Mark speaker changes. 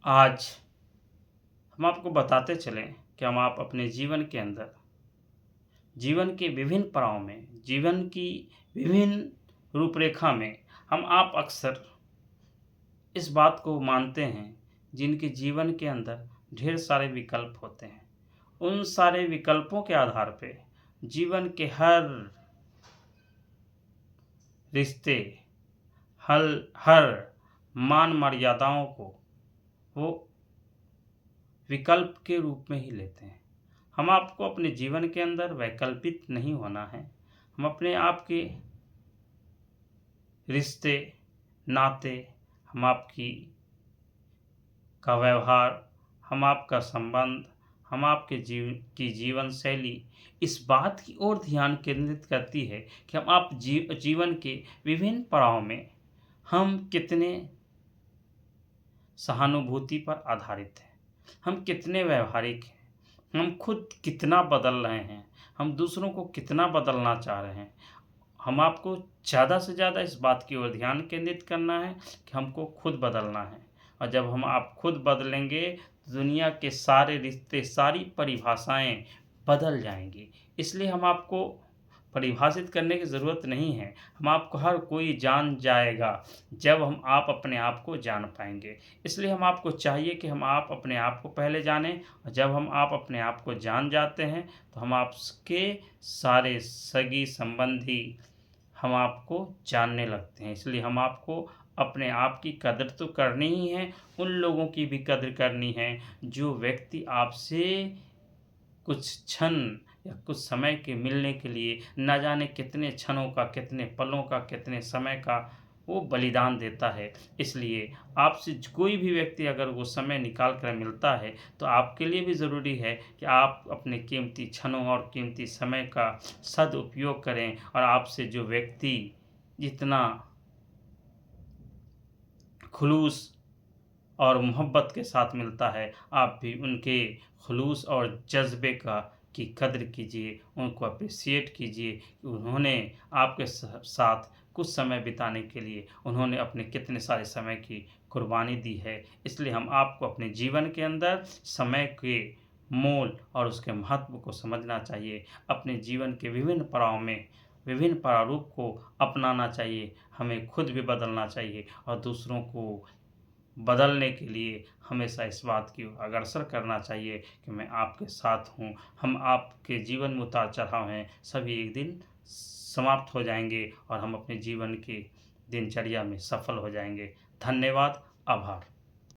Speaker 1: आज हम आपको बताते चलें कि हम आप अपने जीवन के अंदर, जीवन के विभिन्न पड़ाव में, जीवन की विभिन्न रूपरेखा में हम आप अक्सर इस बात को मानते हैं, जिनके जीवन के अंदर ढेर सारे विकल्प होते हैं। उन सारे विकल्पों के आधार पे जीवन के हर रिश्ते, हल हर मान मर्यादाओं को वो विकल्प के रूप में ही लेते हैं। हम आपको अपने जीवन के अंदर वैकल्पिक नहीं होना है। हम अपने आप के रिश्ते, नाते, हम आपकी का व्यवहार, हम आपका संबंध, हम आपके जीवन शैली इस बात की ओर ध्यान केंद्रित करती है कि हम आप जीवन के विभिन्न पड़ाव में हम कितने सहानुभूति पर आधारित हैं, हम कितने व्यावहारिक हैं, हम खुद कितना बदल रहे हैं, हम दूसरों को कितना बदलना चाह रहे हैं। हम आपको ज़्यादा से ज़्यादा इस बात की ओर ध्यान केंद्रित करना है कि हमको खुद बदलना है। और जब हम आप खुद बदलेंगे तो दुनिया के सारे रिश्ते, सारी परिभाषाएं बदल जाएंगी। इसलिए हम आपको परिभाषित करने की ज़रूरत नहीं है। हम आपको हर कोई जान जाएगा जब हम आप अपने आप को जान पाएंगे। इसलिए हम आपको चाहिए कि हम आप अपने आप को पहले जानें, और जब हम आप अपने आप को जान जाते हैं तो हम आपके सारे सगी संबंधी हम आपको जानने लगते हैं। इसलिए हम आपको अपने आप की कदर तो करनी ही है, उन लोगों की भी कदर करनी है जो व्यक्ति आपसे कुछ क्षण या कुछ समय के मिलने के लिए न जाने कितने क्षणों का, कितने पलों का, कितने समय का वो बलिदान देता है। इसलिए आपसे कोई भी व्यक्ति अगर वो समय निकाल कर मिलता है तो आपके लिए भी ज़रूरी है कि आप अपने कीमती क्षणों और कीमती समय का सदुपयोग करें। और आपसे जो व्यक्ति जितना खुलूस और मोहब्बत के साथ मिलता है, आप भी उनके खुलूस और जज्बे का की कद्र कीजिए, उनको अप्रिशिएट कीजिए कि उन्होंने आपके साथ कुछ समय बिताने के लिए उन्होंने अपने कितने सारे समय की कुर्बानी दी है। इसलिए हम आपको अपने जीवन के अंदर समय के मोल और उसके महत्व को समझना चाहिए। अपने जीवन के विभिन्न पड़ाव में विभिन्न प्रारूप को अपनाना चाहिए। हमें खुद भी बदलना चाहिए और दूसरों को बदलने के लिए हमेशा इस बात की अग्रसर करना चाहिए कि मैं आपके साथ हूँ। हम आपके जीवन में उतार चढ़ाव हैं, सभी एक दिन समाप्त हो जाएंगे और हम अपने जीवन की दिनचर्या में सफल हो जाएंगे। धन्यवाद, आभार।